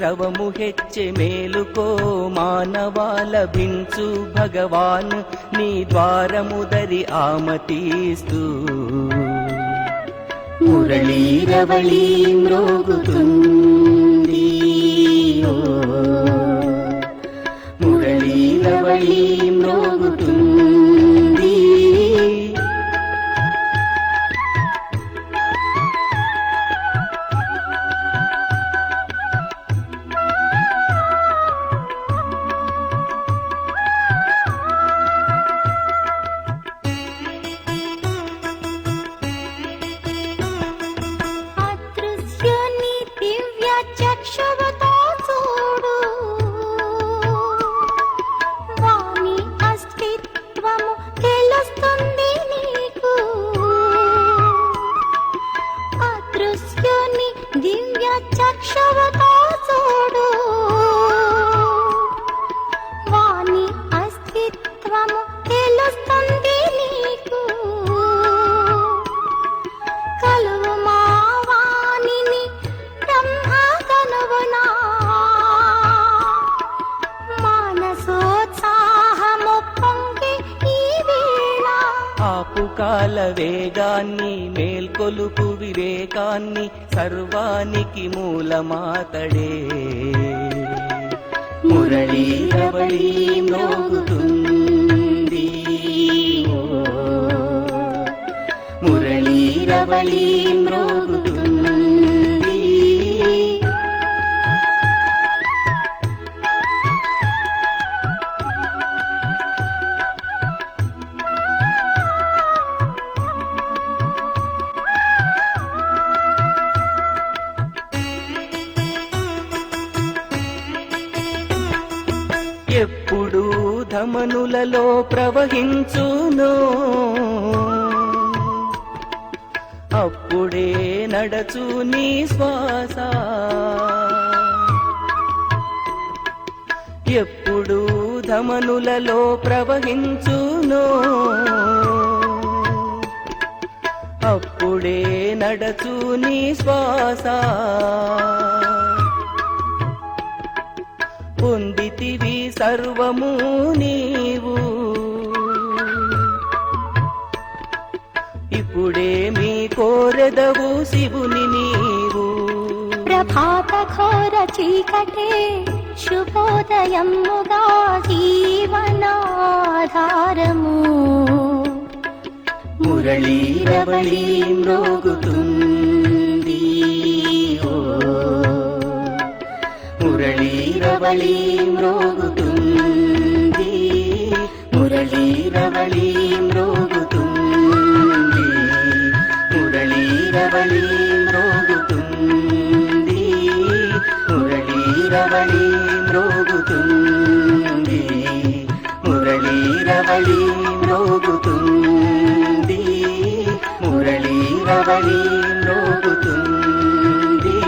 తవము హెచ్చే మేలుకో మానవా లభించు భగవాన్ నీ ద్వారముదరి ఆమతిస్తూ మురళీరవళి మ్రోగుతుంది మురళీరవళి మ్రోగుతుంది కాల వేగాన్ని మేల్కొలుపు వివేకాన్ని సర్వానికి మూలమాతడే మురళీరవళి మ్రోగుతుంది మురళీరవళి మ్రోగుతుంది ఎప్పుడు ధమనులలో ప్రవహించును అప్పుడే నడచు నీ శ్వాస ఎప్పుడు ధమనులలో ప్రవహించును అప్పుడే నడచు నీ శ్వాస పొందితివి సర్వము నీవు ఇప్పుడేమి కోరెదవు శివుని నీవు ప్రభాత ఘోర చీకటే శుభోదయముగా జీవనాధారము మురళీరవళి మ్రోగుతుంది మురళీరవళి మ్రోగుతుంది మురళీరవళి మ్రోగుతుంది మురళీరవళి మ్రోగుతుంది మురళీరవళి మ్రోగుతుంది మురళీరవళి మ్రోగుతుంది మురళీరవళి మ్రోగుతుంది.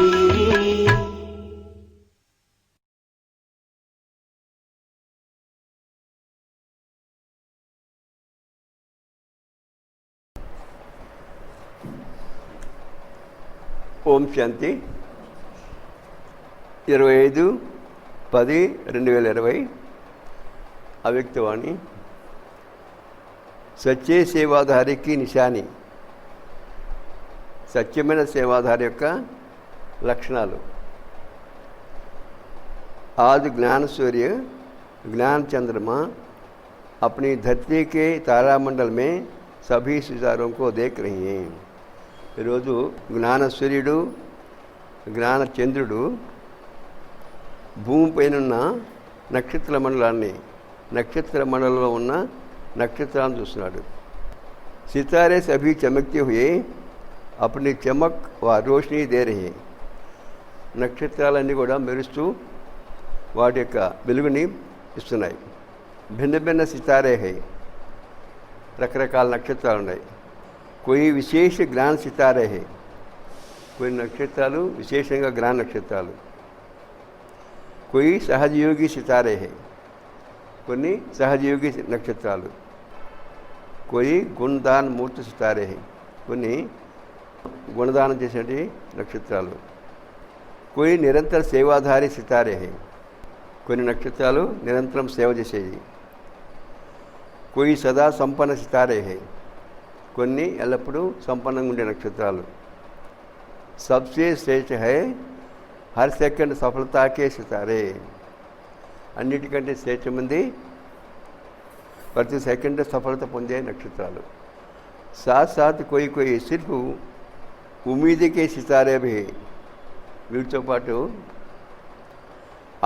ఓం శాంతి 25/10/2020 అవ్యక్తవాణి సత్య సేవాధారికి నిశాని సత్యమైన సేవాధారి యొక్క లక్షణాలు आज ज्ञान सूर्य ज्ञान चंद्रमा अपनी धरती के तारामंडल में सभी सितारों को देख रही हैं. ఈరోజు జ్ఞాన సూర్యుడు జ్ఞాన చంద్రుడు భూమిపైనున్న నక్షత్ర మండలాన్ని నక్షత్ర మండలంలో ఉన్న నక్షత్రాలను చూస్తున్నాడు. సితారే సభీ చమక్తే హుయే అప్ని చమక్ వా రోషనీ దే రహే. నక్షత్రాలన్నీ కూడా మెరుస్తూ వాటి యొక్క వెలుగుని ఇస్తున్నాయి. భిన్న భిన్న సితారే హై, రకరకాల నక్షత్రాలు ఉన్నాయి. कोई विशेष ज्ञान सितारे है, कोई नक्षत्रालु विशेषंगा ज्ञान नक्षत्रालु, कोई सहजयोगी सितारे है, కొన్ని సహజయోగి నక్షత్రాలు, कोई गुणदान मूर्ति सितारे है, కొన్ని గుణదానం చేసేటి నక్షత్రాలు, कोई निरंतर सेवाधारी सितारे हैं, కొన్ని నక్షత్రాలు నిరంతరం సేవ చేసేవి. कोई सदा संपन्न सितारे हैं, కొన్ని ఎల్లప్పుడూ సంపన్నంగా ఉండే నక్షత్రాలు. सबसे श्रेष्ठ है हर सेकंड सफलता के सितारे, అన్నిటికంటే శ్రేష్టమంది ప్రతి సెకండ్ సఫలత పొందే నక్షత్రాలు. साथ साथ कोई कोई सिर्फ उम्मीद के सितारे भी, వీటితో పాటు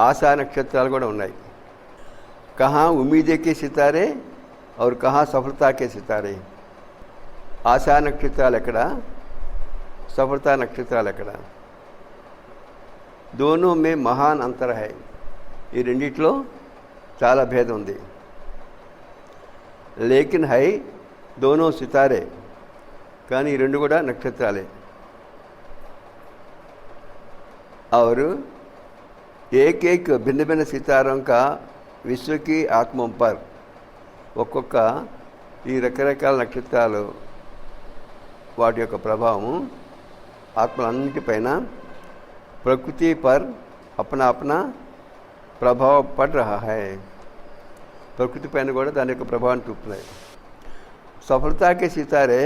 ఆశా నక్షత్రాలు కూడా ఉన్నాయి. कहाँ उम्मीद के सितारे और कहाँ सफलता के सितारे. ఆశా నక్షత్రాలు ఎక్కడ, सफलता నక్షత్రాలు ఎక్కడ. दोनों में महान अंतर है, ఈ రెండిట్లో చాలా భేదం ఉంది. लेकिन है दोनों सितारे, కానీ ఈ రెండు కూడా నక్షత్రాలే. और एक एक भिन्न भिन्न सितारों का विश्व की आत्मों पर, ఒక్కొక్క ఈ రకరకాల నక్షత్రాలు వాటి యొక్క ప్రభావం ఆత్మలన్నిటిపైన प्रकृति पर अपना अपना प्रभाव पड़ रहा है. प्रकृति పైన కూడా దాని యొక్క ప్రభావం చూపుతున్నాయి. सफलता के सितारे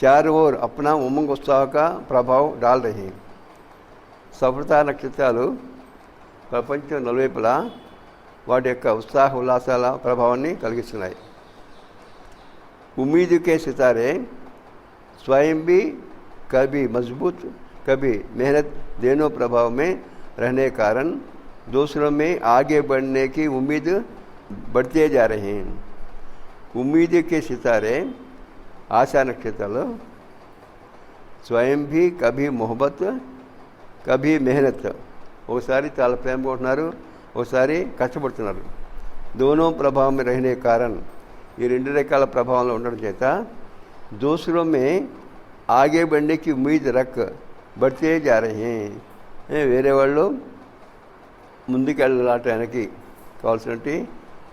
चारों ओर अपना उमंग उत्साह का प्रभाव डाल रहे हैं. సఫలతా నక్షత్రాలు ప్రపంచం నలువైపులా వాటి యొక్క ఉత్సాహ ఉల్లాసాల ప్రభావాన్ని కలిగిస్తున్నాయి. उम्मीद के सितारे स्वयं भी कभी मजबूत कभी मेहनत दोनों प्रभाव में रहने के कारण दूसरों में आगे बढ़ने की उम्मीद बढ़ते जा रहे हैं. उम्मीद के सितारे आशा नक्षत्राలు స్వయం भी कभी मोहब्बत कभी मेहनत, ఒకసారి చాలా ప్రేమగా ఉంటున్నారు, ఒకసారి కష్టపడుతున్నారు. दोनों प्रभाव में रहने के कारण, ఈ రెండు రకాల ప్రభావంలో ఉండడం చేత दूसरों में आगे बढ़ने की उम्मीद रख बढ़ते जा रहे हैं. వేరే వాళ్ళు ముందుకెళ్ళటానికి కావాల్సినటువంటి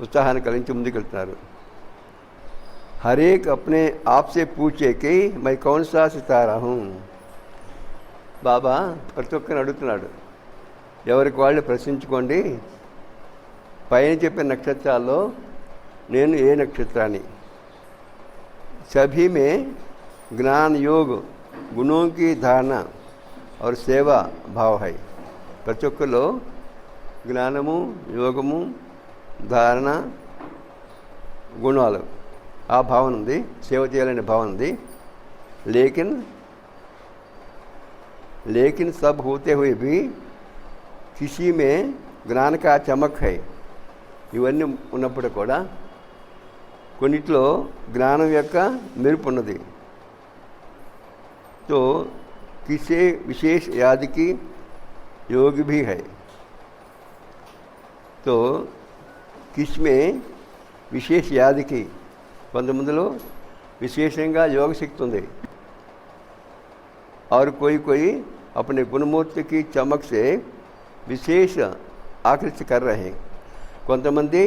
ఉత్సాహాన్ని కలిగించి ముందుకెళ్తున్నారు. हर एक अपने आप से पूछे कि मैं कौन सा सितारा हूँ. బాబా ప్రతి ఒక్కరిని అడుగుతున్నాడు, ఎవరికి వాళ్ళు ప్రశ్నించుకోండి, పైన చెప్పిన నక్షత్రాల్లో నేను ఏ నక్షత్రాన్ని. सभी में ज्ञान योग गुणों की धारणा और सेवा भाव है. ప్రతి ఒక్కరిలో జ్ఞానము, యోగము, ధారణ, గుణాలు, ఆ భావన ఉంది, సేవ చేయాలనే భావన ఉంది. लेकिन सब होते हुए भी किसी में ज्ञान का चमक है. ఇవన్నీ ఉన్నప్పుడు కూడా కొన్నిట్లో జ్ఞానం యొక్క మెరుపు ఉన్నది. तो किसी विशेष याद की योग भी है. तो किसमें विशेष याद की, కొంతమందిలో విశేషంగా యోగ శక్తి ఉంది. और कोई कोई अपने गुणमूर्ति की चमक से विशेष आकृष्ट कर रहे हैं. కొంతమంది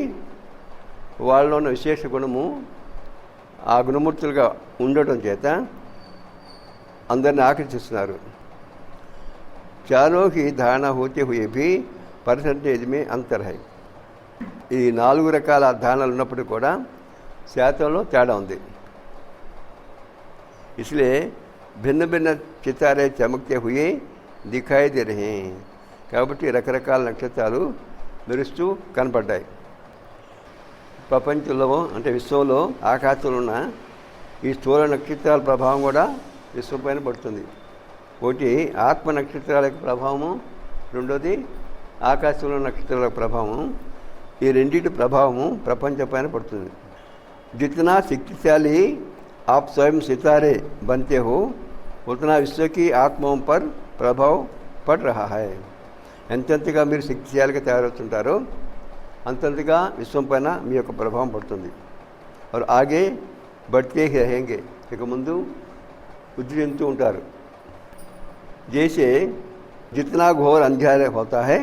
వాళ్ళలో ఉన్న విశేష గుణము ఆ గుణమూర్తులుగా ఉండటం చేత అందరిని ఆకర్షిస్తున్నారు. चारों की धारणा होते हुए भी परसेंटेज में अंतर है. ఈ 4 రకాల ధారణలు ఉన్నప్పుడు కూడా శాతంలో తేడా ఉంది. इसलिए भिन्न भिन्न सितारे चमकते हुए दिखाई दे रहे हैं. కాబట్టి రకరకాల నక్షత్రాలు మెరుస్తూ కనపడ్డాయి. ప్రపంచంలో అంటే విశ్వంలో ఆకాశంలో ఉన్న ఈ స్థూల నక్షత్రాల ప్రభావం కూడా విశ్వం పైన పడుతుంది. ఒకటి ఆత్మ నక్షత్రాల యొక్క ప్రభావము, రెండోది ఆకాశంలో నక్షత్రాల ప్రభావం. ఈ రెండింటి ప్రభావము ప్రపంచం పైన పడుతుంది. जितना शक्तिशाली आप स्वयं सितारे बनते हो उतना विश्व की आत्माओं पर प्रभाव पड़ रहा है. ఎంతెంతగా మీరు శక్తిశాలిగా తయారవుతుంటారో అంతంతగా విశ్వం పైన మీ యొక్క ప్రభావం పడుతుంది. और आगे बढ़ते ही रहेंगे, ఇక ముందు వృద్ధి చెందుతూ ఉంటారు. जैसे जितना घोर अंधेरा होता है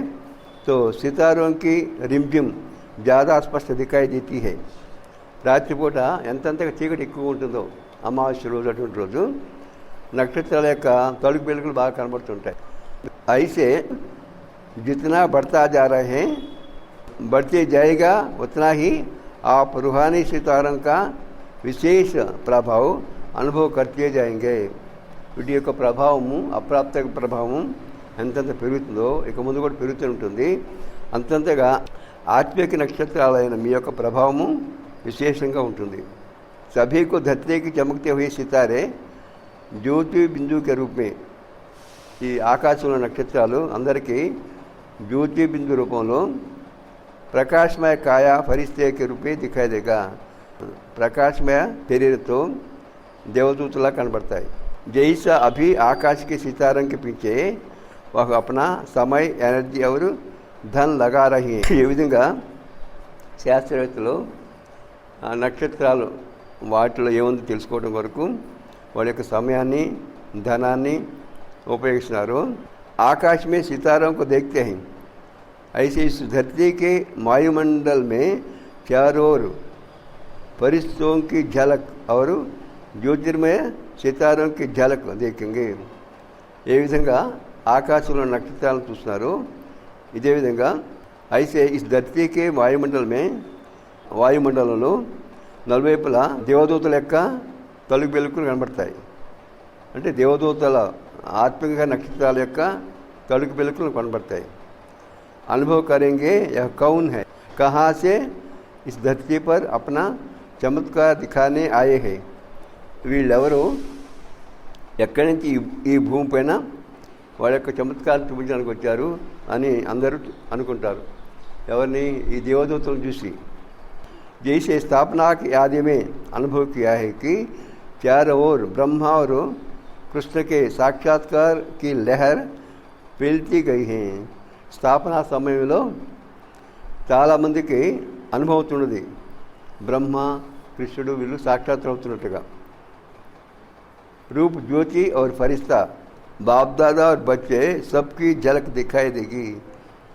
तो सितारों की रिमझिम ज़्यादा स्पष्ट दिखाई देती है. రాత్రిపూట ఎంతెంతగా చీకటి ఎక్కువ ఉంటుందో అమావాస్య రోజు అటువంటి రోజు నక్షత్రాల యొక్క తలుపు వెలుగులు బాగా కనబడుతుంటాయి. ऐसे जितना बढ़ता जा रहे हैं, बढ़ते जाएगा उतना ही आप रूहानी सितारों का విశేష ప్రభావం అనుభవం కర్తే జాయింగే. వీటి యొక్క ప్రభావము, అప్రాప్త ప్రభావం ఎంతంత పెరుగుతుందో ఇక ముందు కూడా పెరుగుతూ ఉంటుంది. అంతంతగా ఆత్మిక నక్షత్రాలైన మీ యొక్క ప్రభావము విశేషంగా ఉంటుంది. सभी को धरती की चमकते हुए सितारे జ్యోతి బిందు के रूप में, ఈ ఆకాశంలో నక్షత్రాలు అందరికీ జ్యోతి బిందు రూపంలో ప్రకాశమయ కాయ ఫరిస్తే के रूप में दिखाई देगा. ప్రకాశమయ శరీరంతో దేవదూతలా కనబడతాయి. जैसा अभी आकाश के सितारों के पीछे वह अपना समय, एनर्जी और धन लगा रही है. ఈ విధంగా శాస్త్రవేత్తలు నక్షత్రాలు వాటిలో ఏముంది తెలుసుకోవడం వరకు వాళ్ళ యొక్క సమయాన్ని, ధనాన్ని ఉపయోగిస్తున్నారు. आकाश में सितारों को देखते हैं, ऐसे इस धरती के वायुमंडल में चारों ओर फरिश्तों की झलक और ज्योतिर्मय सितारों की झलक देखेंगे. ఏ విధంగా ఆకాశంలో నక్షత్రాలను చూస్తున్నారు, ఇదే విధంగా అయితే ఈ ధర్తీకి వాయుమండలంలో నలువైపులా దేవదూతల యొక్క తలుగు వెలుగులు కనబడతాయి. అంటే దేవదూతల ఆత్మిక నక్షత్రాల యొక్క తలుగు వెలుగులు కనబడతాయి. అనుభవ కरेंगे यह कौन है, कहाँ से इस धरती पर अपना चमत्कार दिखाने आए हैं. వీళ్ళెవరు, ఎక్కడి నుంచి ఈ భూమి పైన వాళ్ళ యొక్క చమత్కారం చూపించడానికి వచ్చారు అని అందరూ అనుకుంటారు. ఎవరిని? ఈ దేవదూతలను చూసి. जैसे स्थापना की आदि में अनुभव किया है कि चारों ओर ब्रह्मा और कृष्ण के साक्षात्कार की लहर फैलती गई है. స్థాపనా సమయంలో చాలామందికి అనుభవం అవుతున్నది, బ్రహ్మ కృష్ణుడు వీళ్ళు సాక్షాత్కారం అవుతున్నట్టుగా. रूप ज्योति और फरिश्ता, बाप दादा और बच्चे सबकी झलक दिखाई देगी.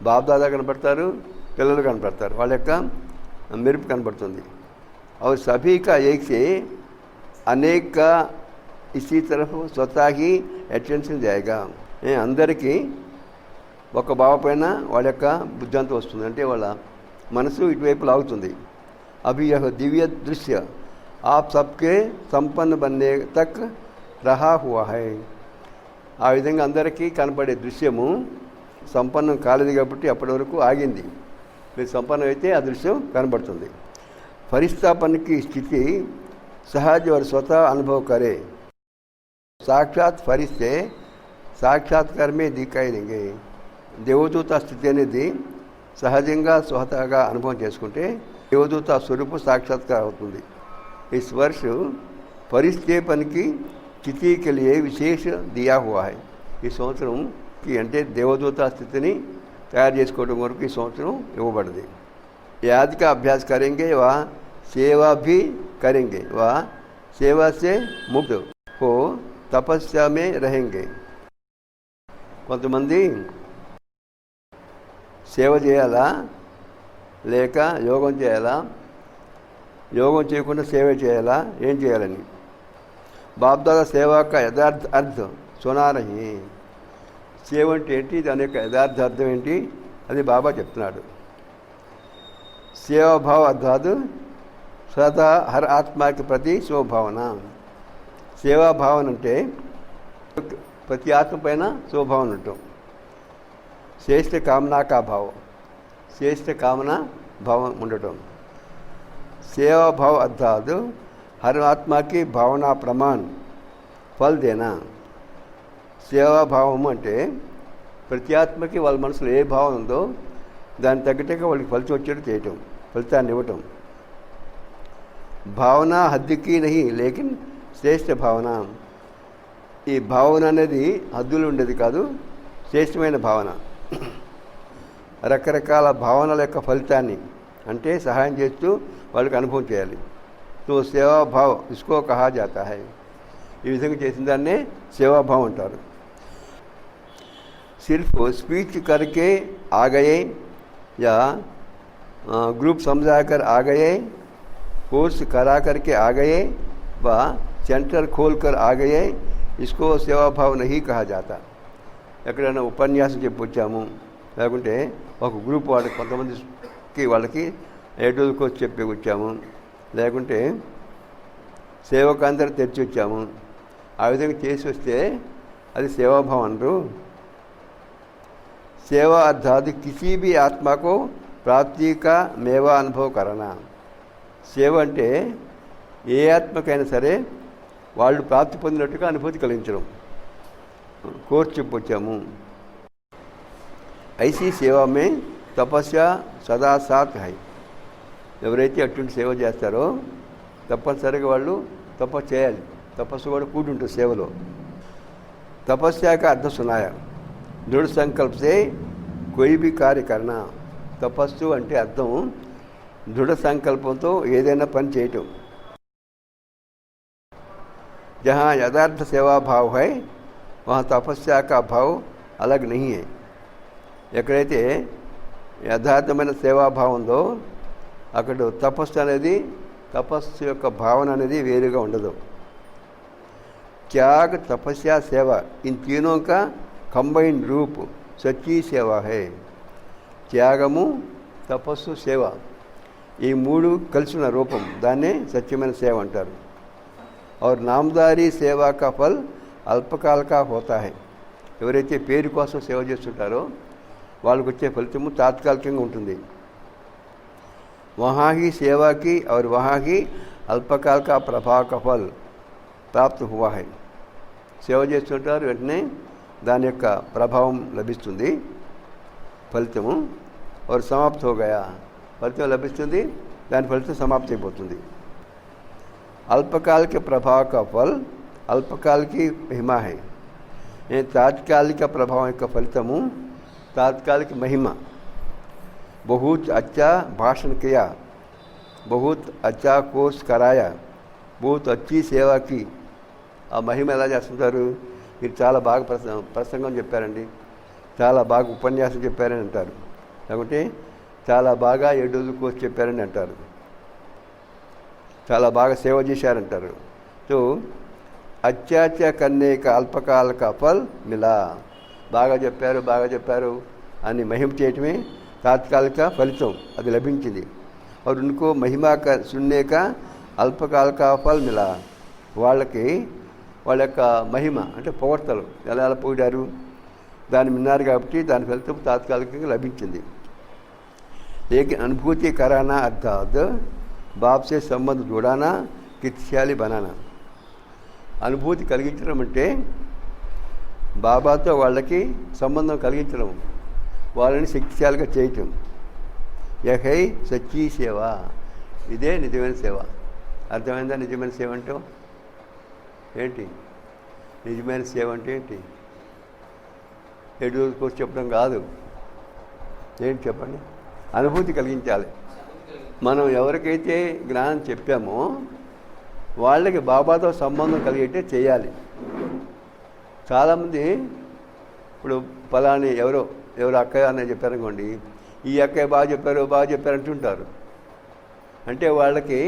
బాప్ దాదా కనపడతారు, పిల్లలు కనపడతారు, వాళ్ళ యొక్క మెరుపు కనపడుతుంది. और सभी का एक से अनेक का इसी तरफ स्वतः ही अटेंशन जाएगा. అందరికీ ఒక బావ పైన వాళ్ళ యొక్క బుద్ధి అంతా వస్తుంది, అంటే వాళ్ళ మనసు ఇటువైపు లాగుతుంది. अभी यह दिव्य दृश्य आप सबके संपन्न बनने तक रहा हुआ है. ఆ విధంగా అందరికీ కనపడే దృశ్యము సంపన్నం కాలేదు కాబట్టి అప్పటి వరకు ఆగింది. మీరు సంపన్నం అయితే ఆ దృశ్యం కనబడుతుంది. फरिश्तापन की स्थिति सहज और स्वतः अनुभव करे. साक्षात फरिश्ते साक्षात्कार में दिखाई देंगे. దేవదూత స్థితి అనేది సహజంగా స్వతహాగా అనుభవం చేసుకుంటే దేవదూత స్వరూపు సాక్షాత్కారం అవుతుంది. इस वर्ष फरिश्तेपन की स्थिति के लिए विशेष दिया हुआ है. ఈ సంవత్సరంకి అంటే దేవదూత స్థితిని తయారు చేసుకోవడం వరకు ఈ సంవత్సరం ఇవ్వబడింది. याद का अभ्यास करेंगे, वह सेवा भी करेंगे, वह सेवा से मुक्त हो तपस्या में रहेंगे. కొంతమంది సేవ చేయాలా లేక యోగం చేయాలా, యోగం చేయకుండా సేవ చేయాలా, ఏం చేయాలని బాప్దాదా సేవ యొక్క యథార్థ అర్థం సునా రహీ. సేవ అంటే ఏంటి, దాని యొక్క యథార్థ అర్థం ఏంటి, అది బాబా చెప్తున్నాడు. సేవాభావ అర్థాత్ స్వతः హర్ ఆత్మకి ప్రతి శుభభావన. సేవాభావన అంటే ప్రతి ఆత్మ పైన శుభభావన ఉండటం. శ్రేష్ఠ కామనాకా భావం, శ్రేష్ఠ కామన భావం ఉండటం. సేవాభావ అర్థాత్ హర్ ఆత్మకి భావన ప్రమాణ ఫల్ దేనా. సేవాభావము అంటే ప్రతి ఆత్మకి వాళ్ళ మనసులో ఏ భావం ఉందో దాన్ని తగ్గట్టుగా వాళ్ళకి ఫలితం వచ్చేట్టు చేయటం, ఫలితాన్ని ఇవ్వటం. భావన హద్దుకి నహి లేకిన్ శ్రేష్ఠ భావన. ఈ భావన అనేది హద్దులు ఉండేది కాదు, శ్రేష్టమైన భావన. రకరకాల భావనల యొక్క ఫలితాన్ని అంటే సహాయం చేస్తూ వాళ్ళకి అనుభవం చేయాలి. తో సేవాభావ్ ఇస్కో కహా జాతా హై. ఈ విధంగా చేసిన దాన్నే సేవాభావం అంటారు. सिर्फ स्पीच करके आ गए या ग्रुप समझाकर आ गए, कोर्स करा करके आ गए व सेंटर खोल कर आ गए, इसको सेवा भाव नहीं कहा जाता. ఎక్కడైనా ఉపన్యాసం చెప్పి వచ్చాము, లేకుంటే ఒక గ్రూప్ వాళ్ళకి కొంతమందికి వాళ్ళకి 7 రోజుల కోర్సు చెప్పి వచ్చాము, లేకుంటే సేవకాంతరం తెచ్చి వచ్చాము, ఆ విధంగా చేసి వస్తే అది సేవాభావం అనరు. सेवा अर्थात किसी भी आत्मा को प्राप्ति का मेवा अनुभव करना. సేవ అంటే ఏ ఆత్మకైనా సరే వాళ్ళు ప్రాప్తి పొందినట్టుగా అనుభూతి కలిగించడం. కోర్సు చెప్పొచ్చాము. ఐసీ సేవా మే తపస్య సదా సాత్ హై. ఎవరైతే అటువంటి సేవ చేస్తారో తప్పనిసరిగా వాళ్ళు తపస్సు చేయాలి. తపస్సు కూడా కూడి ఉంటుంది సేవలో. तपस्या का अर्थ सुनाया, दृढ़ संकल्प से कोई भी कार्य करना. తపస్సు అంటే అర్థం దృఢ సంకల్పంతో ఏదైనా పని చేయటం. जहाँ यथार्थ सेवा भाव है वहाँ तपस्या का भाव अलग नहीं है. ఎక్కడైతే యథార్థమైన సేవాభావం ఉందో అక్కడ తపస్సు అనేది, తపస్సు యొక్క భావన అనేది వేరుగా ఉండదు. त्याग, तपस्या, सेवा, इन तीनों का कंबाइंड रूप सच्ची सेवा है. త్యాగము, తపస్సు, సేవ ఈ మూడు కలిసిన రూపం దాన్నే సత్యమైన సేవ అంటారు. और नामदारी सेवा का फल अल्पकाल का होता है. ఎవరైతే పేరు కోసం సేవ చేస్తుంటారో వాళ్ళకు వచ్చే ఫలితము తాత్కాలికంగా ఉంటుంది. वहाँ ही सेवा की और वहाँ ही अल्पकाल का प्रभाव का फल प्राप्त हुआ है. సేవ చేస్తుంటారు, వెంటనే దాని యొక్క ప్రభావం లభిస్తుంది, ఫలితము. और समाप्त हो गया, ఫలితం లభిస్తుంది, దాని ఫలితం సమాప్తి అయిపోతుంది. अल्पकाल के प्रभाव का फल अल्पकाल की महिमा है. तात्कालिक ప్రభావం యొక్క ఫలితము తాత్కాలిక మహిమ. बहुत अच्छा भाषण किया, बहुत अच्छा कोर्स कराया, बहुत अच्छी సేవా की. ఆ మహిమ ఎలా చేస్తుంటారు? మీరు చాలా బాగా ప్రసంగం చెప్పారండి, చాలా బాగా ఉపన్యాసం చెప్పారని అంటారు, లేకుంటే చాలా బాగా 7 రోజుల కోర్సు చెప్పారని అంటారు, చాలా బాగా సేవ చేశారంటారు. तो अच्छा अच्छा करने का अल्पकाल का फल मिला. బాగా చెప్పారు అని మహిమ చేయటమే తాత్కాలిక ఫలితం, అది లభించింది. और उनको महिमा का सुनने का अल्पकाल का फल मिला. వాళ్ళకి వాళ్ళ యొక్క మహిమ అంటే పొగడ్తలు ఎలా పొగిడారు దాన్ని విన్నారు కాబట్టి దాని ఫలితం తాత్కాలికంగా లభించింది. लेकिन अनुभूति कराना अर्थात बाप से संबंध जोड़ाना, कित्याली बनाना. అనుభూతి కలిగించడం అంటే బాబాతో వాళ్ళకి సంబంధం కలిగించడం, వాళ్ళని శక్తిశాలిగా చేయటం. యహై సచ్చీ సేవ, ఇదే నిజమైన సేవ. అర్థమైందా? నిజమైన సేవ అంటే ఏంటి? నిజమైన సేవ అంటే ఏంటి? 7 రోజుల కోర్సు చెప్పడం కాదు. ఏంటి చెప్పండి? అనుభూతి కలిగించాలి. మనం ఎవరికైతే జ్ఞానం చెప్పామో వాళ్ళకి బాబాతో సంబంధం కలిగేటే చేయాలి. చాలామంది ఇప్పుడు ఫలాని ఎవరో అక్కయ్య అని చెప్పారనుకోండి, ఈ అక్కయ్య బాగా చెప్పారు అంటుంటారు. అంటే వాళ్ళకి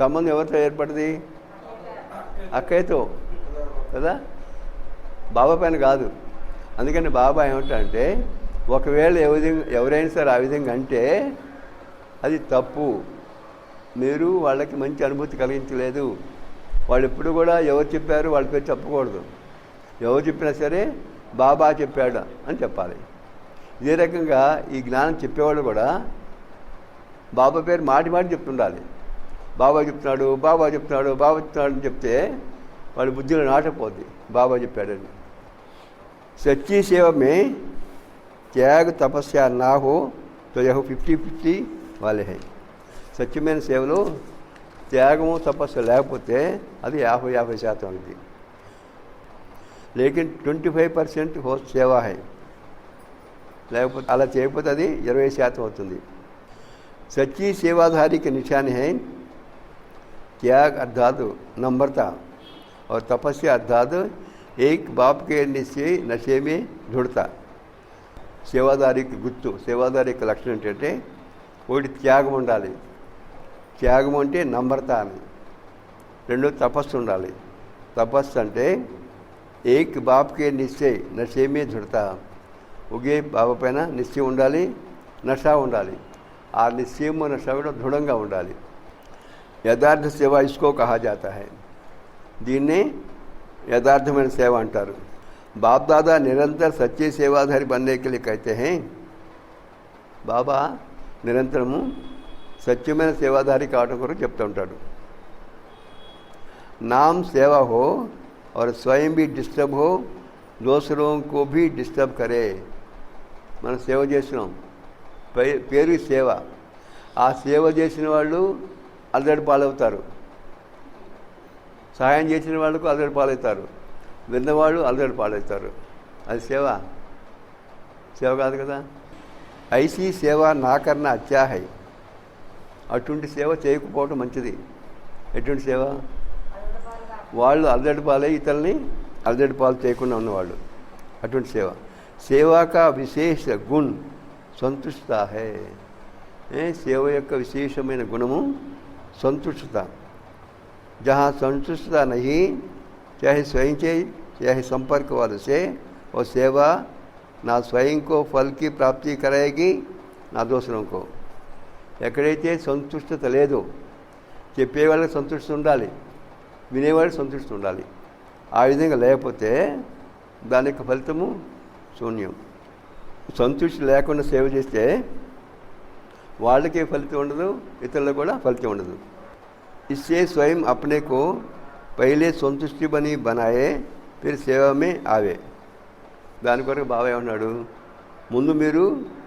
సంబంధం ఎవరితో ఏర్పడింది? అక్కయ్యతో కదా, బాబా పైన కాదు. అందుకని బాబా ఏమంటారంటే ఒకవేళ ఎవరైనా సరే ఆ విధంగా అంటే అది తప్పు, మీరు వాళ్ళకి మంచి అనుభూతి కలిగించలేదు. వాళ్ళు ఎప్పుడు కూడా ఎవరు చెప్పారు వాళ్ళ పేరు చెప్పకూడదు. ఎవరు చెప్పినా సరే బాబా చెప్పాడు అని చెప్పాలి. ఇదే రకంగా ఈ జ్ఞానం చెప్పేవాళ్ళు కూడా బాబా పేరు మాటి చెప్తుండాలి. బాబా చెప్తున్నాడు అని చెప్తే వాళ్ళ బుద్ధిలో నాటపోద్ది బాబా చెప్పాడని. సच्ची సేవ మే త్యాగ తపస్య నా హో తో యహో 50-50 వాళ్ళే హై. సత్యమైన సేవలో త్యాగము తపస్సు లేకపోతే అది 50% ఉంది. లేకిన్ 25% హో సేవా హై. లేకపోతే అలా చేయకపోతే అది 20% అవుతుంది. सच्ची सेवाधारी के निशान है त्याग अर्थात नम्रता और तपस्या अर्थात एक बाप के नशे में जुड़ता. సేవాదారికి గుర్తు, సేవాదారి యొక్క లక్షణం ఏంటంటే ఒకటి త్యాగం ఉండాలి. త్యాగం అంటే నమ్రత అని. రెండో తపస్సు ఉండాలి. తపస్సు అంటే एक बाप के निश्चय नशे में దృఢత ఒకే బాబా పైన నిశ్చయం ఉండాలి, నష ఉండాలి. ఆ నిశ్చయం నష కూడా దృఢంగా ఉండాలి. యథార్థ సేవ ఇస్కో కహా జాతా హై. దీన్నే యథార్థమైన సేవ అంటారు. బాప్ దాదా నిరంతర సత్య సేవాధారి बनने के लिए कहते हैं. బాబా నిరంతరము సత్యమైన సేవాధారి కావడం కొరకు చెప్తూ ఉంటాడు. नाम सेवा हो और स्वयं भी डिस्टर्ब हो, दूसरों को भी डिस्टर्ब करे. మనం సేవ చేసినాం, పేరు సేవ. ఆ సేవ చేసిన వాళ్ళు అల్లడి పాలవుతారు, సహాయం చేసిన వాళ్ళకు అల్లడి పాలవుతారు, విన్నవాళ్ళు అల్లడి పాలవుతారు. అది సేవ కాదు కదా. ఐసీ సేవ నా కన్నా అచ్చా హై. అటువంటి సేవ చేయకపోవడం మంచిది. ఎటువంటి సేవ? వాళ్ళు అల్లడి పాలై ఇతరుల్ని అల్లడి పాలు చేయకుండా ఉన్నవాళ్ళు. అటువంటి సేవ. సేవా కా విశేష గుణ్ సంతుష్టత హై. సేవ యొక్క విశేషమైన గుణము సంతుష్టత. जहाँ संतुष्टता नहीं, चाहे स्वयं से चाहे संपर्क वाले से, वो सेवा ना स्वयं को फल की प्राप्ति कराएगी ना दूसरों को. ఎక్కడైతే సంతుష్టత లేదో, చెప్పేవాళ్ళకి సంతృష్టి ఉండాలి, వినేవాళ్ళకి సంతృష్టి ఉండాలి. ఆ విధంగా లేకపోతే దాని యొక్క ఫలితము శూన్యం. సంతృష్టి లేకుండా సేవ చేస్తే వాళ్ళకే ఫలితం ఉండదు, ఇతరులకు కూడా ఫలితం ఉండదు. इससे स्वयं अपने को पहले संतुष्टि बनी बनाए फिर सेवा में आवे. దాని కొరకు బాబా ఏమన్నాడు, ముందు మీరు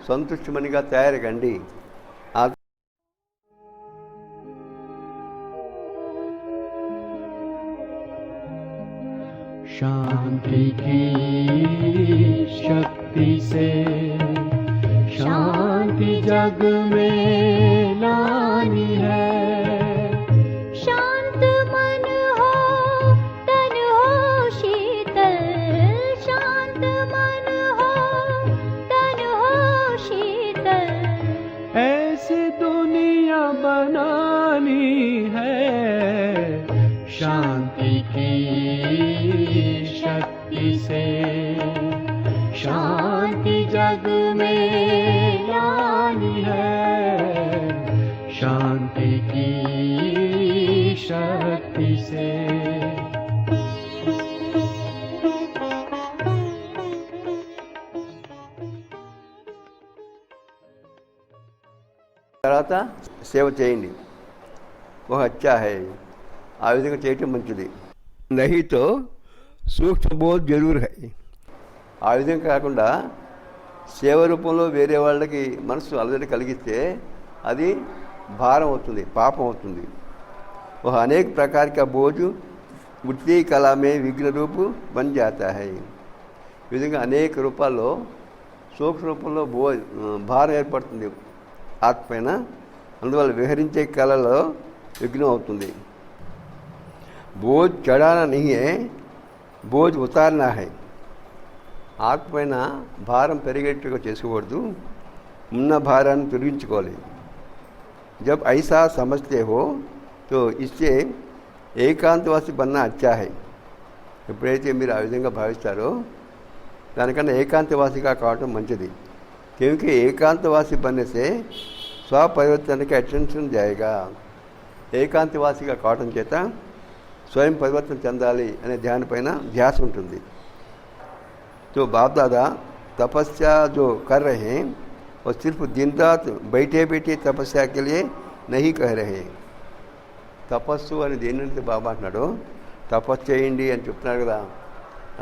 సంతుష్టిమనిగా తయారు కండి. शांति की शक्ति से शांति जग में लानी है. शांत मन हो तन हो शीतल, शांत मन हो तन हो शीतल. ऐसी दुनिया बनानी है. शांति की शक्ति से शांति जग में लानी है. शांति की शक्ति से. తర్వాత సేవ చేయండి. ఒక అచ్చా హై. ఆ విధంగా చేయటం మంచిది. నహితో సూక్ష్మ బోధ్ జరూర్ హై. ఆ విధంగా కాకుండా సేవ రూపంలో వేరే వాళ్ళకి మనసు అలజడి కలిగిస్తే అది భారం అవుతుంది, పాపం అవుతుంది. वह अनेक प्रकार का बोझ बुद्धि कला में विघ्न रूप बन जाता है. ఈ విధంగా అనేక రూపాల్లో సూక్ష్మ రూపంలో భారం ఏర్పడుతుంది ఆత్మ పైన. అందువల్ల విహరించే కళలో విఘ్నం అవుతుంది. బోझ చడానా नहीं है, బోझ ఉతారనా है. ఆత్మ పైన భారం పెరిగేట్టుగా చేసుకోకూడదు, ఉన్న భారాన్ని తొలగించుకోవాలి. जब ऐसा समझते हो तो इससे ఏకాంతవాసి బన్నా అచ్చా హై. ఎప్పుడైతే మీరు ఆ విధంగా భావిస్తారో దానికన్నా ఏకాంతవాసిగా కావటం మంచిది. क्योंकि ఏకాంతవాసి बनने से స్వపరివర్తన की अटेंशन जाएगा. ఏకాంతవాసిగా కావటం చేత స్వయం పరివర్తన చెందాలి అనే ధ్యానపైన ధ్యాస ఉంటుంది. तो बाप दादा तपस्या जो कर रहे हैं वो सिर्फ दिन रात बैठे बैठे तपस्या के लिए नहीं कह रहे. తపస్సు అని దేనింటే బాబా అంటున్నాడు, తపస్సు చేయండి అని చెప్తున్నాడు కదా.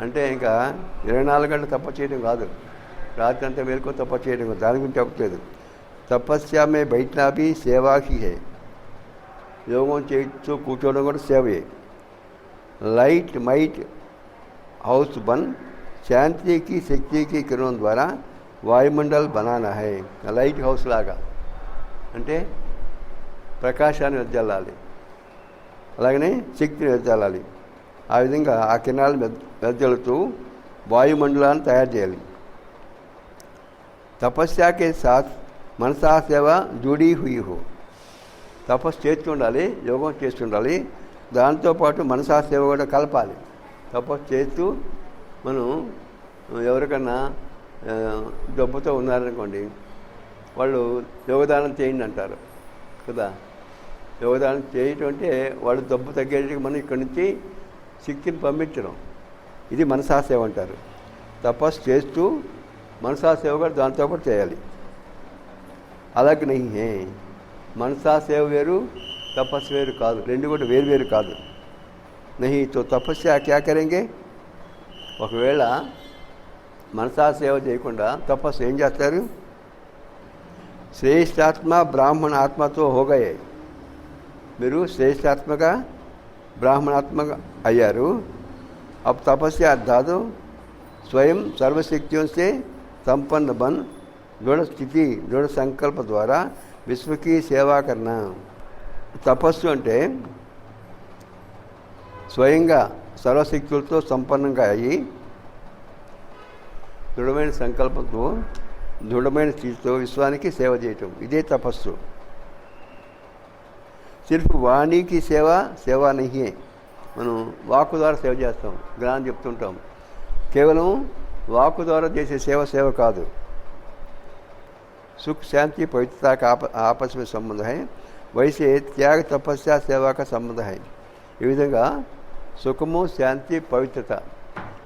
అంటే ఇంకా 24 గంటలు తపస్సు చేయడం కాదు, రాత్రి అంతా మేలుకో తపస్సు చేయడం కాదు, దాని గురించి చెప్పట్లేదు. తపస్య మే బయటనా భీ సేవాకి హే. యోగం చేయొచ్చు, కూర్చోవడం కూడా సేవే. లైట్ మైట్ హౌస్ బన్ శాంతికి శక్తికి కిరణం ద్వారా వాయుమండల్ బనానా హై. లైట్ హౌస్ లాగా అంటే ప్రకాశాన్ని వెదజల్లాలి, అలాగనే శక్తిని వెదజల్లాలి. ఆ విధంగా ఆ కిరణాలు వెదజల్లుతూ వాయుమండలాన్ని తయారు చేయాలి. తపస్యాకే సాత్ మనసా సేవ జుడీ హుయి హో. తపస్సు చేస్తుండాలి, యోగం చేస్తుండాలి, దాంతోపాటు మనసా సేవ కూడా కలపాలి. తపస్సు చేస్తూ మనం ఎవరికన్నా జబ్బుతో ఉన్నారనుకోండి, వాళ్ళు యోగదానం చేయండి అంటారు కదా. యోగదానం చేయటం అంటే వాళ్ళు జబ్బు తగ్గేటికి మనం ఇక్కడి నుంచి శక్తిని పంపించడం, ఇది మనసాసేవ అంటారు. తపస్సు చేస్తూ మనసాసేవ కూడా దాంతోపాటు చేయాలి. అలాగే नहीं है, మనసాసేవ వేరు తపస్సు వేరు కాదు, రెండు కూడా వేరు వేరు కాదు. नहीं तो తపస్య क्या करेंगे? ఒకవేళ మనసాసేవ చేయకుండా తపస్సు ఏం చేస్తారు? శ్రేష్ఠాత్మ బ్రాహ్మణ ఆత్మతో హోగయే, మీరు శ్రేష్ఠాత్మగా బ్రాహ్మణాత్మక అయ్యారు. अब तपस्या अर्थात स्वयं सर्वशक्तियों से संपन्न बन दृढ़ स्थिति दृढ़ संकल्प द्वारा विश्व की सेवा करना. తపస్సు అంటే స్వయంగా సర్వశక్తులతో సంపన్నంగా అయ్యి దృఢమైన సంకల్పంతో దృఢమైన స్థితితో విశ్వానికి సేవ చేయటం, ఇదే తపస్సు. సిర్ఫ్ వాణికి సేవ నహి. మనం వాక్కు ద్వారా సేవ చేస్తాం, జ్ఞానం చెప్తుంటాం. కేవలం వాక్కు ద్వారా చేసే సేవ కాదు. సుఖ శాంతి పవిత్రता का आपस में संबंध है, वैसे त्याग तपस्या सेवा का संबंध है. ఈ విధంగా సుఖము శాంతి పవిత్రత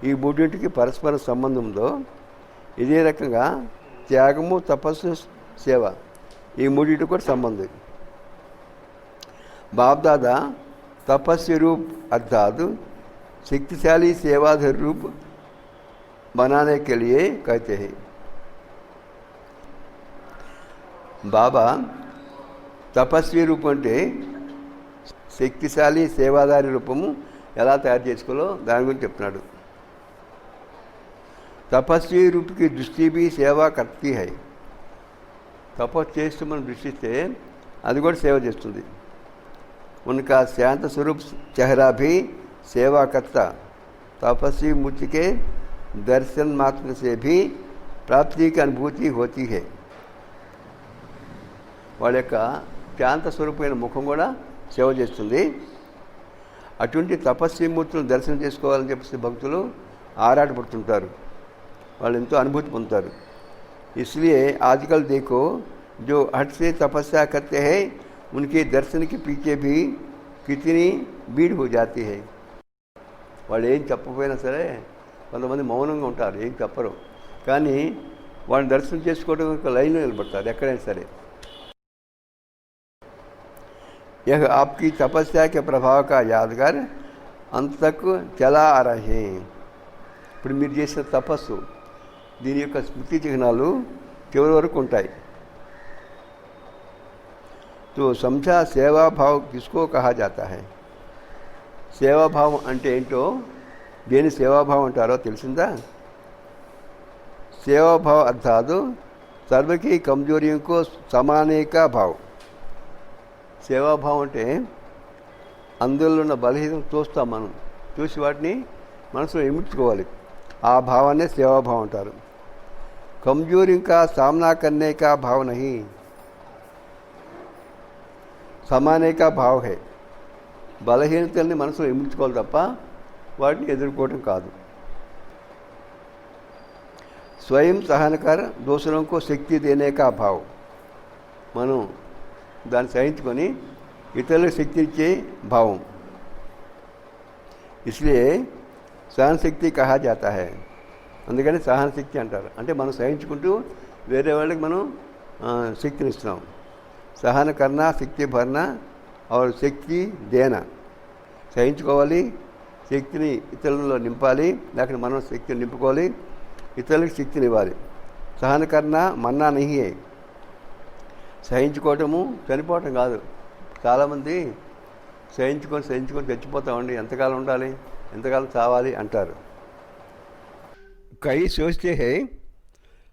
ఈ మూడింటికి పరస్పర సంబంధం ఉందో, ఇదే రకంగా త్యాగము తపస్సు సేవ ఈ మూడింటికి కూడా సంబంధం. बाप-दादा तपस्वी रूप अर्थात शक्तिशाली सेवाधर रूप बनाने के लिए कहते हैं. బాబా తపస్వి రూపం అంటే శక్తిశాలి సేవాదారి రూపము ఎలా తయారు చేసుకోవాలో దాని గురించి చెప్తున్నాడు. తపస్వి రూపుకి దృష్టి भी సేవా కర్తీ है. తపస్సు చేస్తూ మనం దృష్టిస్తే అది కూడా సేవ చేస్తుంది. उनका शांत स्वरूप चेहरा भी सेवा करता. तपस्वी मूर्ति के दर्शन मात्र से भी प्राप्ति की अनुभूति होती है. వాళ్ళ యొక్క శాంత స్వరూపమైన ముఖం కూడా సేవ చేస్తుంది. అటువంటి తపస్వి మూర్తులను దర్శనం చేసుకోవాలని చెప్పేసి భక్తులు ఆరాటపడుతుంటారు, వాళ్ళు ఎంతో అనుభూతి పొందుతారు. इसलिए आजकल देखो जो हट से तपस्या करते हैं उनके दर्शन के पीछे भी कितनी भीड़ हो जाती है. వాళ్ళు ఏం చెప్పకపోయినా సరే కొంతమంది మౌనంగా ఉంటారు, ఏం చెప్పరు, కానీ వాళ్ళని దర్శనం చేసుకోవడం లైన్లో నిలబడతారు ఎక్కడైనా సరే. यह आपकी तपस्या के प्रभाव का यादगार अंत तक चला आ रहे हैं. ఇప్పుడు మీరు చేసిన తపస్సు దీని యొక్క స్మృతి చిహ్నాలు చివరి వరకు ఉంటాయి. तो समझा सेवा भाव किसको कहा जाता है? సేవాభావం అంటే ఏంటో, దేని సేవాభావం అంటారో తెలిసిందా? సేవాభాव अर्थात सर्व की कमजोरियों को समाने का भाव. సేవాభావం అంటే అందులో ఉన్న బలహీనం చూస్తాం, మనం చూసి వాటిని మనసులో ఇమిడ్చుకోవాలి, ఆ భావాన్నే సేవాభావం అంటారు. कमजोरी का सामना करने का भाव नहीं, समाने का भाव है. బలహీనతల్ని మనసులో ఇమిడ్చుకోవాలి తప్ప వాటిని ఎదుర్కోవటం కాదు. స్వయం సహనకర దూసరోं को శక్తి देने का भाव. మనం దాన్ని సహించుకొని ఇతరులకు శక్తి ఇచ్చే భావం. इसलिए सहन शक्ति कहा जाता है. అందుకని సహన శక్తి అంటారు. అంటే మనం సహించుకుంటూ వేరే వాళ్ళకి మనం శక్తిని ఇస్తున్నాం. సహన కర్ణ శక్తి భరణ और శక్తి దేనా. సహించుకోవాలి, శక్తిని ఇతరులలో నింపాలి, లేకపోతే మనం శక్తిని నింపుకోవాలి, ఇతరులకు శక్తిని ఇవ్వాలి. సహన కర్ణ మన్నా నహీ హై. సహించుకోవటము చనిపోవటం కాదు. చాలామంది సహించుకొని చచ్చిపోతామండి, ఎంతకాలం ఉండాలి, ఎంతకాలం చావాలి అంటారు. कई सोचते हैं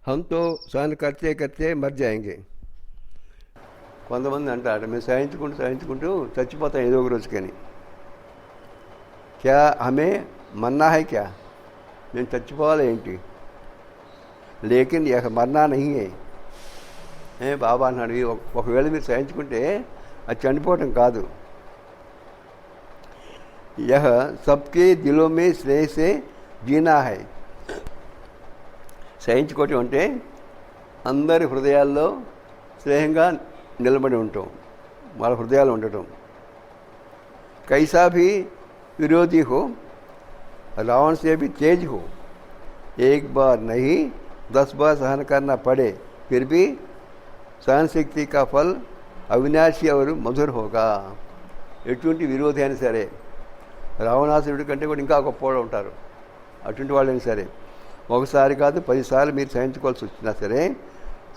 हम तो सहन करते करते मर जाएंगे. కొంతమంది అంటారు మేము సహించుకుంటూ చచ్చిపోతాం ఏదో ఒక రోజుకని. క్యా హమే మన్నా హై క్యా, నేను చచ్చిపోవాలి ఏంటి? లేకిన్ యహ్ మన్నా నహీ హై. బాబా అన్నాడు, ఒకవేళ మీరు సహించుకుంటే అది చనిపోవటం కాదు. యహ్ సబ్కే దిలో మే స్నేహ సే జీనా హై. సహించుకోవటం అంటే అందరి హృదయాల్లో స్నేహంగా నిలబడి ఉండటం, వాళ్ళ హృదయాలు ఉండటం. కైసా भी विरोधी हो, रावण से भी तेज हो, एक बार नहीं 10 बार सहन करना पड़े, फिर भी सहन शक्ति का फल అవినాశి और మధుర్ होगा. ఎటువంటి విరోధి అయినా సరే, రావణాసురుడి కంటే కూడా ఇంకా గొప్పవాళ్ళు ఉంటారు, అటువంటి వాళ్ళైనా సరే ఒకసారి కాదు 10 సార్లు మీరు సహించుకోవాల్సి వచ్చినా సరే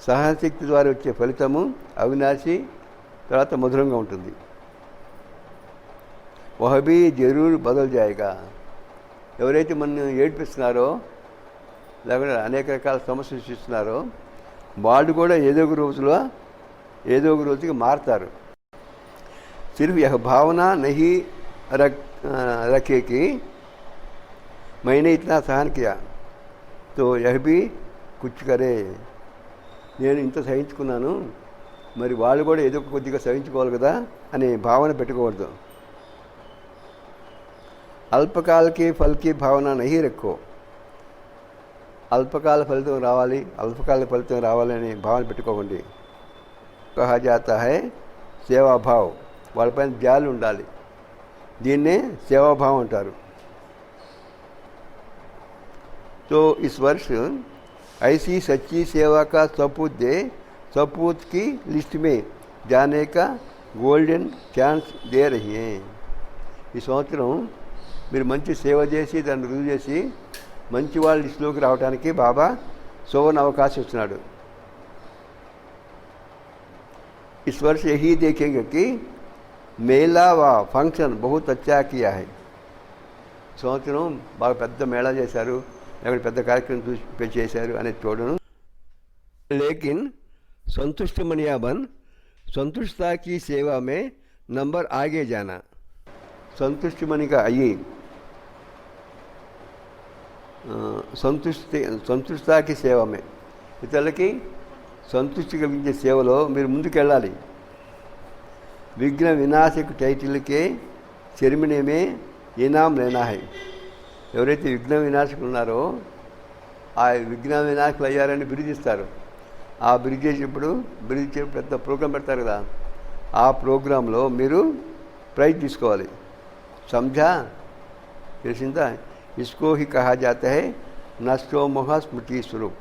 సహనశక్తి ద్వారా వచ్చే ఫలితము అవినాశి, తర్వాత మధురంగా ఉంటుంది. వహ భీ జరూర్ బదల్ జాయేగా. ఎవరైతే మనం ఏడిపిస్తున్నారో లేకుంటే అనేక రకాల సమస్యలు సృష్టిస్తున్నారో వాళ్ళు కూడా ఏదో ఒక రోజుకి మారుతారు. सिर्फ यह भावना नहीं रखे कि मैंने इतना सहन किया तो यह भी कुछ करे. నేను ఇంత సహించుకున్నాను, మరి వాళ్ళు కూడా ఏదో కొద్దిగా సహించుకోవాలి కదా అనే భావన పెట్టుకోవద్దు. అల్పకాల కి ఫల్ కి భావన నహీ రఖో. అల్పకాల ఫలితం రావాలి అనే భావన పెట్టుకోకండి. కహా జాతా హై సేవాభావ్, వాళ్ళపైన జాలి ఉండాలి, దీన్నే సేవాభావం అంటారు. तो इस वर्ष ऐसी सच्ची सेवा का सपूत दे, सपूत की लिस्ट में जाने का गोल्डन ఛాన్స్ दे रही हैं. ఈ సంవత్సరం మీరు మంచి సేవ చేసి దాన్ని రుజువు చేసి మంచి వాళ్ళ లిస్టులోకి రావడానికి బాబా సువర్ణ అవకాశం ఇస్తున్నాడు. इस वर्ष यही देखेंगे कि मेला व फंक्शन बहुत अच्छा किया है. సంవత్సరం బాగా పెద్ద మేళా చేశారు, లేకపోతే పెద్ద కార్యక్రమం చేశారు అనేది చూడను. లేకిన్ संतुष्ट मनिया बन, संतुष्टता की सेवा में नंबर आगे जाना. संतुष्ट मनिగా అయ్యి సంతుష్టాకి సేవమే, ఇతరులకి సంతృష్టి కలిగించే సేవలో మీరు ముందుకెళ్ళాలి. విఘ్న వినాశకు టైటిల్కే చెరిమినేమే ఇనాం లేనా హై. ఎవరైతే విఘ్న వినాశకులు ఉన్నారో ఆ విఘ్న వినాశకులు అయ్యారని బిరుదిస్తారు. ఆ బిరుదు పెద్ద ప్రోగ్రాం పెడతారు కదా, ఆ ప్రోగ్రాంలో మీరు ప్రైజ్ తీసుకోవాలి. సమझा, తెలిసిందా? इसको ही कहा जाता है नष्टोमोह स्मृति स्वरूप.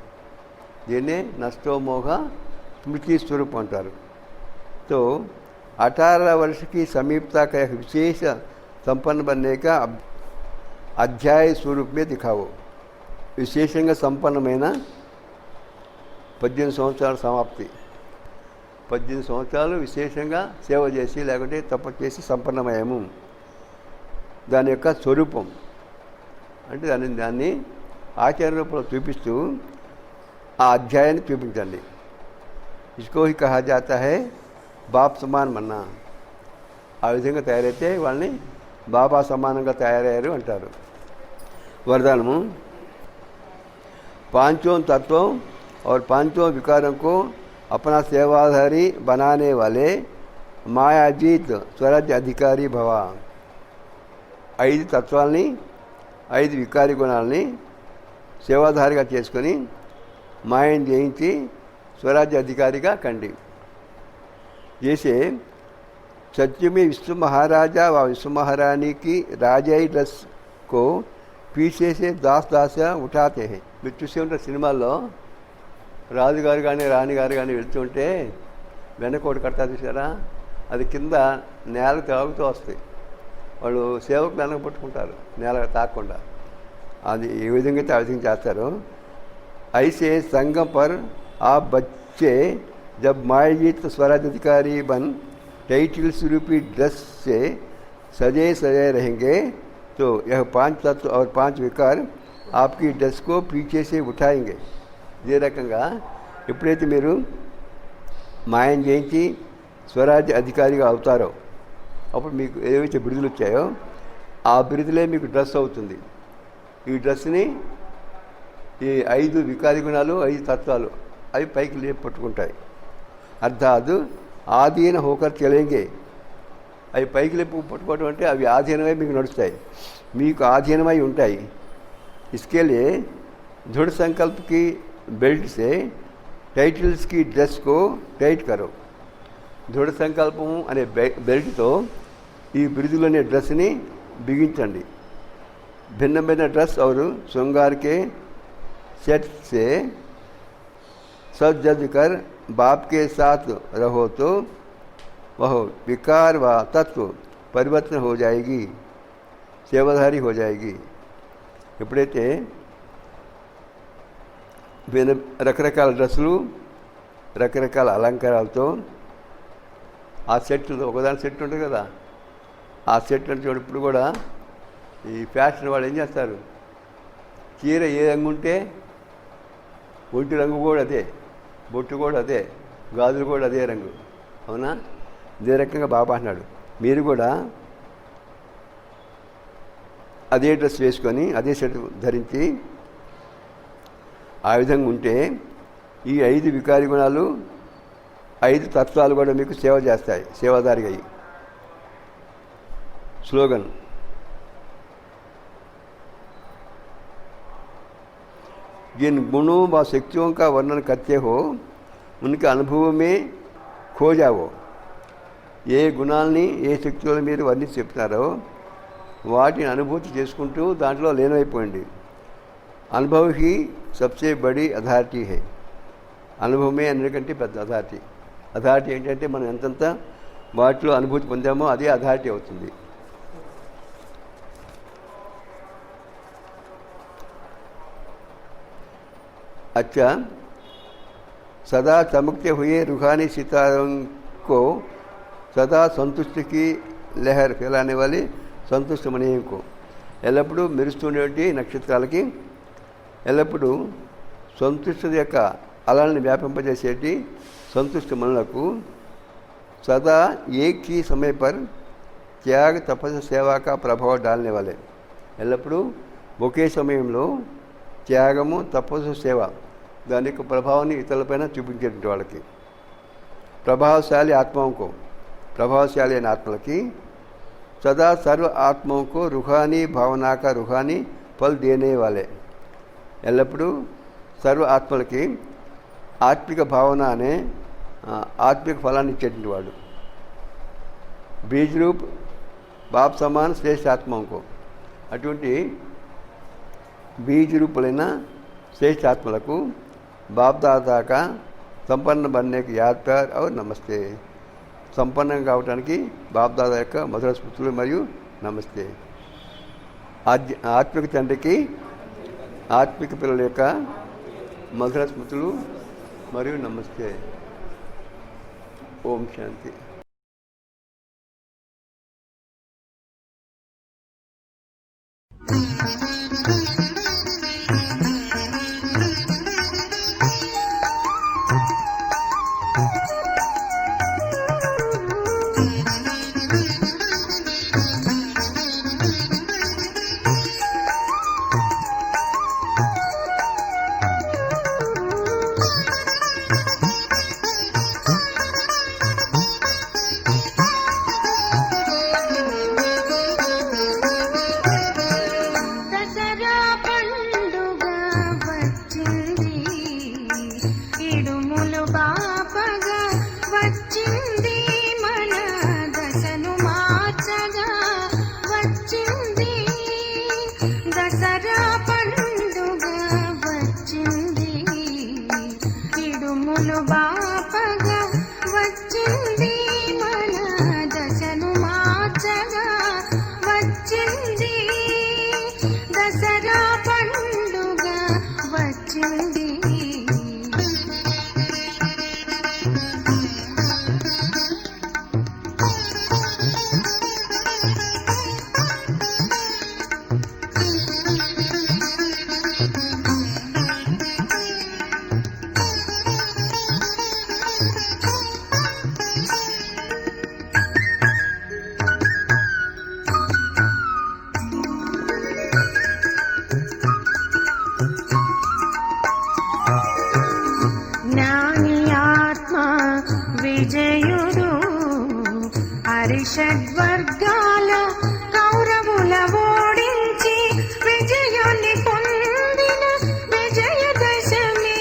దీన్నే నష్టోమోహ स्मृति स्वरूप अंटारू. तो 18 वर्ष की समीपता का एक विशेष संपन्न बनने का अध्याय स्वरूप में दिखाओ. విశేషంగా సంపన్నమైన 18 సంవత్సరాల సమాప్తి. 18 సంవత్సరాలు విశేషంగా సేవ చేసి లేకుంటే తపస్సు చేసి సంపన్నమయ్యాము. దాని యొక్క స్వరూపం అంటే దాన్ని ఆచార్య రూపంలో చూపిస్తూ ఆ అధ్యాయాన్ని చూపించండి. ఇస్కో హి కహా జాతా హై బాప్ సమాన్ మన్నా. ఆ విధంగా తయారైతే వాళ్ళని బాబా సమానంగా తయారయ్యారు అంటారు. वरदानము पांचों तत्वों और पांचों विकारों को अपना सेवाधारी बनाने वाले मायाजीत स्वराज्य अधिकारी भव. 5 తత్వాలని 5 వికారి గుణాలని సేవాధారిగా చేసుకొని మాయను జయించి స్వరాజ్య అధికారిగా కండి. जैसे सत्य में विश्व महाराजा व विश्व महारानी की राजाई ड्रेस को पीछे से दास उठाते हैं. మీరు చూసే ఉంటారు సినిమాల్లో రాజుగారు కానీ రాణిగారు కానీ వెళ్తుంటే వెనకోటి కడతారు చూసారా, అది కింద నేలకు తాగుతూ వస్తాయి. వాళ్ళు సేవకులు వెనక పట్టుకుంటారు నేల తాకుండా. అది ఏ విధంగా అయితే ఆ విధంగా చేస్తారు. ऐसे संगम पर आप बच्चे जब मायाजीत स्वराज अधिकारी बन टाइटल स्वरूपी ड्रेस से सजे रहेंगे तो यह 5 तत्व और 5 विकार आपकी ड्रेस को पीछे से उठाएंगे. ఇదే రకంగా ఎప్పుడైతే మీరు మాయం చేయించి స్వరాజ్య అధికారిగా అవుతారో అప్పుడు మీకు ఏవైతే బిరుదులు వచ్చాయో ఆ బిరుదులే మీకు డ్రెస్ అవుతుంది. ఈ డ్రెస్ని ఈ 5 వికారి గుణాలు 5 తత్వాలు అవి పైకి లేపి పట్టుకుంటాయి. అర్థాత్ ఆధీన హోకర్ చలేంగే. అవి పైకి లేపి పట్టుకోవడం అంటే అవి ఆధీనమై మీకు నడుస్తాయి, మీకు ఆధీనమై ఉంటాయి. इसके लिए दृढ़ संकल्प की बेल्ट से టైటిల్స్ की డ్రెస్ को టైట్ करो. దృఢ సంకల్పం అనే బెల్ట్తో ఈ బిరుదులనే డ్రెస్ని బిగించండి. भिन्न भिन्न ड्रेस और श्रृंगार के सेट से सज कर बाप के साथ रहो तो वह विकार व तत्व परिवर्तन हो जाएगी, सेवाधारी हो जाएगी. ఎప్పుడైతే రకరకాల డ్రెస్సులు రకరకాల అలంకారాలతో ఆ సెట్ ఒకదాని సెట్ ఉంటుంది కదా, ఆ సెట్ చూడప్పుడు కూడా ఈ ఫ్యాషన్ వాళ్ళు ఏం చేస్తారు, చీర ఏ రంగు ఉంటే ఒంటి రంగు కూడా అదే, బొట్టు కూడా అదే, గాజులు కూడా అదే రంగు. అవునా? ఇదే రకంగా బాబా అన్నాడు, మీరు కూడా అదే డ్రెస్ వేసుకొని అదే సెట్ ధరించి ఆ విధంగా ఉంటే ఈ 5 వికారి గుణాలు 5 తత్వాలు కూడా మీకు సేవ చేస్తాయి, సేవాదారిగా. స్లోగన్: जिन गुणों व शक्तियों का वर्णन करते हो उनके अनुभव में खो जाओ. ఏ గుణాలని ఏ శక్తులను మీరు వర్ణించి చెప్తున్నారో వాటిని అనుభూతి చేసుకుంటూ దాంట్లో లీనమైపోయింది. అనుభవ హీ సబ్సే బడి అథారిటీ హై. అనుభవమే అన్నిటికంటే పెద్ద అథారిటీ. అథారిటీ ఏంటంటే మనం ఎంతంత వాటిలో అనుభూతి పొందామో అదే అథారిటీ అవుతుంది. अच्छा, सदा चमकते हुए रूहानी सितारों को सदा संतुष्टि की लहर फैलाने वाले संतुष्ट मणियों को, ఎల్లప్పుడూ మెరుస్తున్నటువంటి నక్షత్రాలకి ఎల్లప్పుడూ సంతుష్టి యొక్క అలల్ని వ్యాపింపజేసేటి సంతుష్ట మనులకు सदा एक ही समय पर त्याग तपस्या सेवा का ప్రభావ डालने वाले, ఎల్లప్పుడూ ఒకే సమయంలో త్యాగము తపస్సు సేవ దాని యొక్క ప్రభావాన్ని ఇతరులపైన చూపించేటువంటి వాళ్ళకి, ప్రభావశాలి ఆత్మకు, ప్రభావశాలి అయిన ఆత్మలకి सदा सर्व आत्माओं को रूहानी भावना का रूहानी फल देने वाले, ఎల్లప్పుడూ సర్వ ఆత్మలకి ఆత్మిక భావన అనే ఆత్మిక ఫలాన్ని ఇచ్చేటువంటి వాడు. బీజ్ రూప్ బాప్ సమాన్ శ్రేష్ఠ ఆత్మకు, అటువంటి బీజ్ రూపులైన శ్రేష్ఠ ఆత్మలకు బాప్ దాదాకా సంపన్న బన్నేకి యాద్ ప్యార్ ఔర్ నమస్తే. సంపన్నం కావడానికి బాప్దాదా యొక్క మధుర స్మృతులు మరియు నమస్తే. ఆత్మిక తండ్రికి ఆత్మిక పిల్లల యొక్క మధుర స్మృతులు మరియు నమస్తే. ఓం శాంతి. షడ్వర్గాల కౌరవుల ఓడించి విజయాన్ని పొందిన విజయదశమి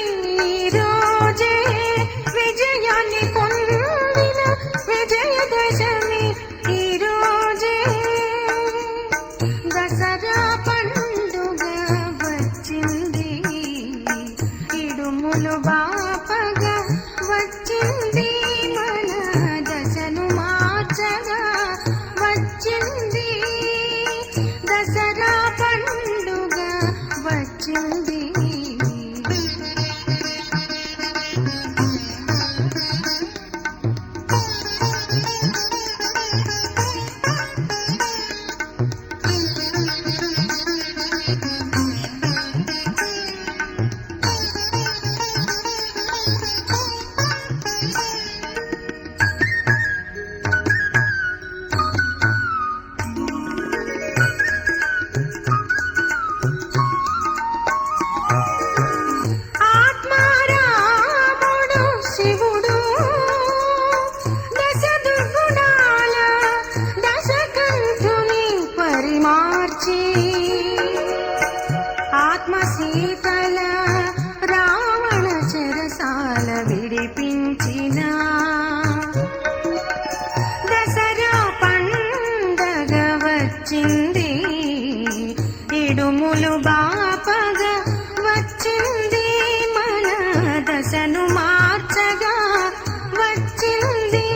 బాల విడిపించిన దసరా పండగ వచ్చింది, ఇడుములు బాపగా వచ్చింది, మన దశను మార్చగా వచ్చింది,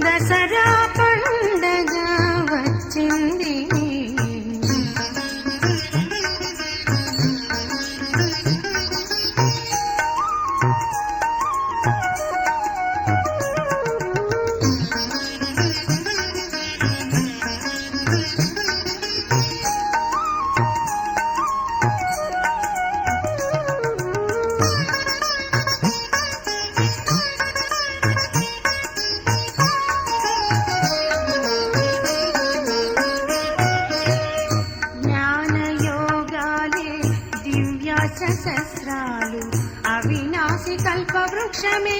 దసరా పండగ వచ్చింది. సహస్రాలు అవినాశి కల్పవృక్షమే